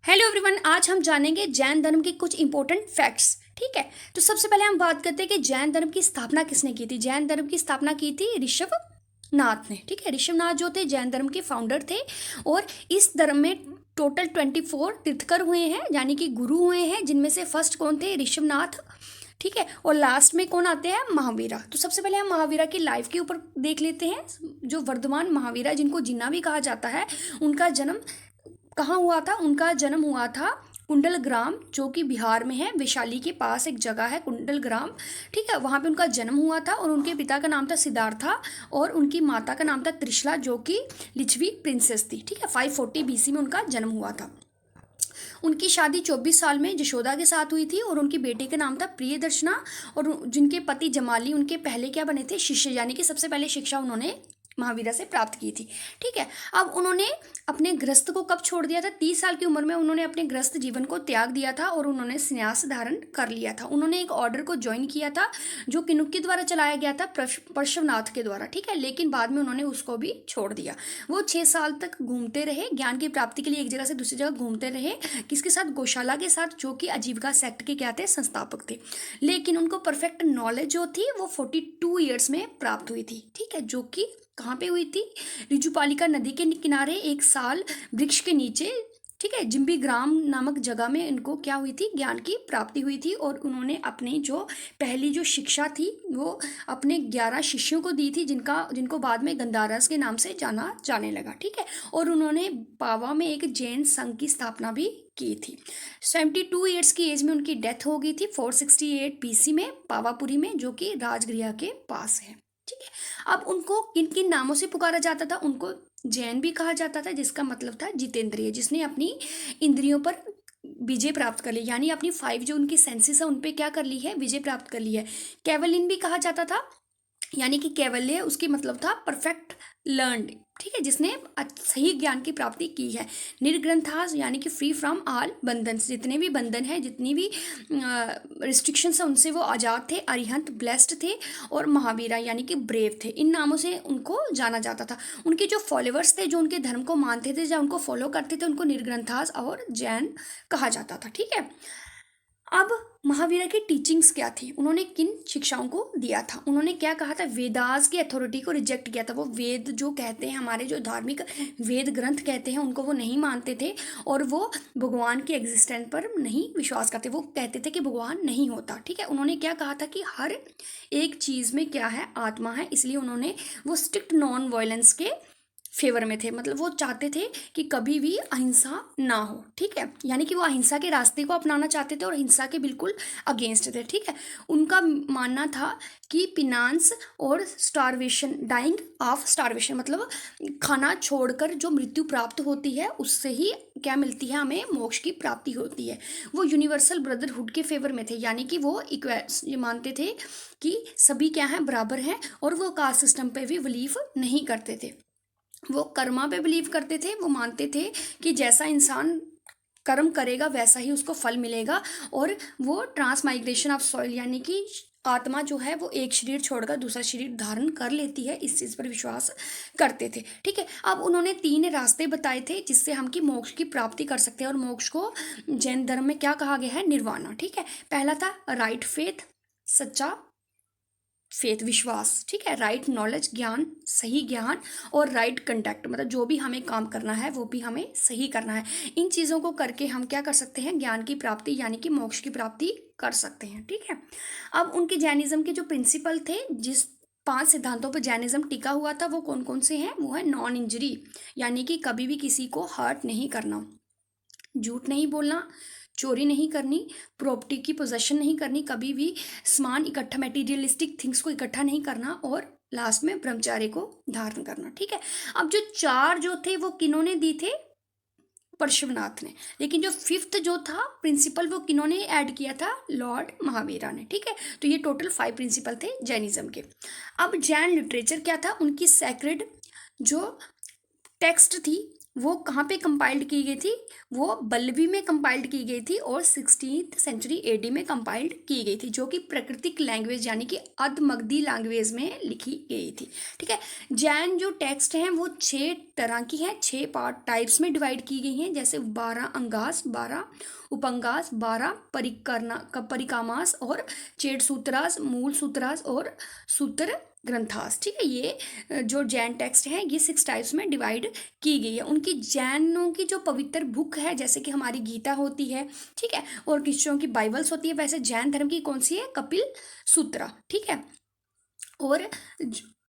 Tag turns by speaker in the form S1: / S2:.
S1: Hello everyone, आज हम जानेंगे जैन धर्म के कुछ इंपॉर्टेंट फैक्ट्स। ठीक है, तो सबसे पहले हम बात करते हैं कि जैन धर्म की स्थापना किसने की थी। जैन धर्म की स्थापना की थी ऋषभ नाथ ने। ठीक है, ऋषभ नाथ जो थे जैन धर्म के फाउंडर थे। और इस धर्म में टोटल 24 तीर्थकर हुए हैं, यानी कि गुरु हुए हैं, जिनमें से फर्स्ट कौन थे? ऋषभ नाथ। ठीक है, और लास्ट में कौन आते हैं? महावीरा। तो सबसे पहले हम महावीरा की लाइफ के ऊपर देख लेते हैं। जो वर्धमान महावीरा, जिनको जिन्ना भी कहा जाता है, उनका जन्म कहाँ हुआ था? उनका जन्म हुआ था कुंडल ग्राम, जो कि बिहार में है। वैशाली के पास एक जगह है कुंडल ग्राम। ठीक है, वहाँ पे उनका जन्म हुआ था। और उनके पिता का नाम था सिद्धार्था और उनकी माता का नाम था त्रिशला, जो कि लिच्छवी प्रिंसेस थी। ठीक है, 540 BC में उनका जन्म हुआ था। उनकी शादी 24 साल में यशोदा के साथ हुई थी और उनकी बेटी का नाम था प्रियदर्शना। और जिनके पति जमाली उनके पहले क्या बने थे? शिष्य, यानी कि सबसे पहले शिक्षा उन्होंने महावीरा से प्राप्त की थी। ठीक है, अब उन्होंने अपने गृहस्थ को कब छोड़ दिया था? 30 साल की उम्र में उन्होंने अपने गृहस्थ जीवन को त्याग दिया था और उन्होंने संन्यास धारण कर लिया था। उन्होंने एक ऑर्डर को ज्वाइन किया था जो किनुक के द्वारा चलाया गया था, पार्श्वनाथ के द्वारा। ठीक है, लेकिन बाद में उन्होंने उसको भी छोड़ दिया। वो 6 साल तक घूमते रहे, ज्ञान की प्राप्ति के लिए एक जगह से दूसरी जगह घूमते रहे। किसके साथ? गौशाला के साथ, जो कि आजीविका सेक्ट के क्या थे? संस्थापक थे। लेकिन उनको परफेक्ट नॉलेज जो थी वो 42 ईयर्स में प्राप्त हुई थी। ठीक है, जो कि कहाँ पे हुई थी? रिजुपालिका नदी के किनारे एक साल वृक्ष के नीचे। ठीक है, जिम्बी ग्राम नामक जगह में इनको क्या हुई थी? ज्ञान की प्राप्ति हुई थी। और उन्होंने अपनी जो पहली जो शिक्षा थी वो अपने 11 शिष्यों को दी थी, जिनको बाद में गंधारस के नाम से जाना जाने लगा। ठीक है, और उन्होंने पावा में एक जैन संघ की स्थापना भी की थी। 72 ईयर्स की एज में उनकी डेथ हो गई थी 468 BC में, पावापुरी में, जो कि राजगृह के पास है। ठीक है, अब उनको किन किन नामों से पुकारा जाता था? उनको जैन भी कहा जाता था, जिसका मतलब था जितेंद्रिय, जिसने अपनी इंद्रियों पर विजय प्राप्त कर ली, यानी अपनी 5 जो उनकी सेंसेस है उन पे क्या कर ली है? विजय प्राप्त कर ली है। कैवलिन भी कहा जाता था, यानी कि कैवल्य उसकी मतलब था परफेक्ट लर्नड। ठीक है, जिसने सही ज्ञान की प्राप्ति की है। निर्ग्रंथास, यानी कि फ्री फ्रॉम ऑल बंधन, जितने भी बंधन है, जितनी भी रिस्ट्रिक्शंस है, उनसे वो आज़ाद थे। अरिहंत, ब्लेस्ड थे। और महावीरा, यानी कि ब्रेव थे। इन नामों से उनको जाना जाता था। उनके जो फॉलोअर्स थे, जो उनके धर्म को मानते थे, जो उनको फॉलो करते थे, उनको निर्ग्रंथास और जैन कहा जाता था। ठीक है, अब महावीरा की टीचिंग्स क्या थी? उन्होंने किन शिक्षाओं को दिया था? उन्होंने क्या कहा था? वेदास की अथॉरिटी को रिजेक्ट किया था। वो वेद जो कहते हैं, हमारे जो धार्मिक वेद ग्रंथ कहते हैं, उनको वो नहीं मानते थे। और वो भगवान के एग्जिस्टेंस पर नहीं विश्वास करते। वो कहते थे कि भगवान नहीं होता। ठीक है, उन्होंने क्या कहा था कि हर एक चीज़ में क्या है? आत्मा है। इसलिए उन्होंने वो स्ट्रिक्ट नॉन वायलेंस के फेवर में थे। मतलब वो चाहते थे कि कभी भी अहिंसा ना हो। ठीक है, यानी कि वो अहिंसा के रास्ते को अपनाना चाहते थे और हिंसा के बिल्कुल अगेंस्ट थे। ठीक है, उनका मानना था कि पिनांस और स्टारवेशन, डाइंग ऑफ स्टारवेशन, मतलब खाना छोड़कर जो मृत्यु प्राप्त होती है उससे ही क्या मिलती है? हमें मोक्ष की प्राप्ति होती है। वो यूनिवर्सल ब्रदरहुड के फेवर में थे, यानी कि वो ये मानते थे कि सभी क्या है? बराबर हैं। और वो कास्ट सिस्टम पे भी बिलीव नहीं करते थे। वो कर्मा पे बिलीव करते थे। वो मानते थे कि जैसा इंसान कर्म करेगा वैसा ही उसको फल मिलेगा। और वो ट्रांसमाइग्रेशन ऑफ सॉइल, यानी कि आत्मा जो है वो एक शरीर छोड़कर दूसरा शरीर धारण कर लेती है, इस चीज़ पर विश्वास करते थे। ठीक है, अब उन्होंने 3 रास्ते बताए थे जिससे हम की मोक्ष की प्राप्ति कर सकते हैं। और मोक्ष को जैन धर्म में क्या कहा गया है? निर्वाणा। ठीक है, पहला था राइट फेथ, सच्चा फेथ, विश्वास। ठीक है, राइट नॉलेज, ज्ञान, सही ज्ञान। और राइट कंडक्ट, मतलब जो भी हमें काम करना है वो भी हमें सही करना है। इन चीज़ों को करके हम क्या कर सकते हैं? ज्ञान की प्राप्ति, यानी कि मोक्ष की प्राप्ति कर सकते हैं। ठीक है, अब उनके जैनिज्म के जो प्रिंसिपल थे, जिस 5 सिद्धांतों पर जैनिज्म टिका हुआ था, वो कौन कौन से हैं? वो है नॉन इंजरी, यानी कि कभी भी किसी को हर्ट नहीं करना, झूठ नहीं बोलना, चोरी नहीं करनी, प्रॉपर्टी की पोजेशन नहीं करनी, कभी भी सामान इकट्ठा, मटेरियलिस्टिक थिंग्स को इकट्ठा नहीं करना। और लास्ट में ब्रह्मचार्य को धारण करना। ठीक है, अब जो 4 जो थे वो किन्होंने दी थे? पार्श्वनाथ ने। लेकिन जो 5th जो था प्रिंसिपल, वो किन्होंने ऐड किया था? लॉर्ड महावीरा ने। ठीक है, तो ये टोटल 5 प्रिंसिपल थे जैनिज्म के। अब जैन लिटरेचर क्या था? उनकी सैक्रेड जो टेक्स्ट थी वो कहाँ पे कंपाइल्ड की गई थी? वो बल्लवी में कंपाइल्ड की गई थी और 16th सेंचुरी एडी में कंपाइल्ड की गई थी, जो कि प्राकृतिक लैंग्वेज यानी कि अधमगधी लैंग्वेज में लिखी गई थी। ठीक है। जैन जो टेक्स्ट हैं वो 6 तरह की हैं, 6 पार्ट टाइप्स में डिवाइड की गई हैं, जैसे 12 अंगास, 12 उपंगास, 12 परिकामास और चेट सूत्रास, मूल सूत्रास और सूत्र ग्रंथास। ठीक है। ये जो जैन टेक्स्ट हैं ये 6 टाइप्स में डिवाइड की गई है। उनकी जैनों की जो पवित्र बुक है, जैसे कि हमारी गीता होती है, ठीक है, और क्रिश्चियनों की बाइबल्स होती है, वैसे जैन धर्म की कौन सी है? कपिल सूत्रा। ठीक है। और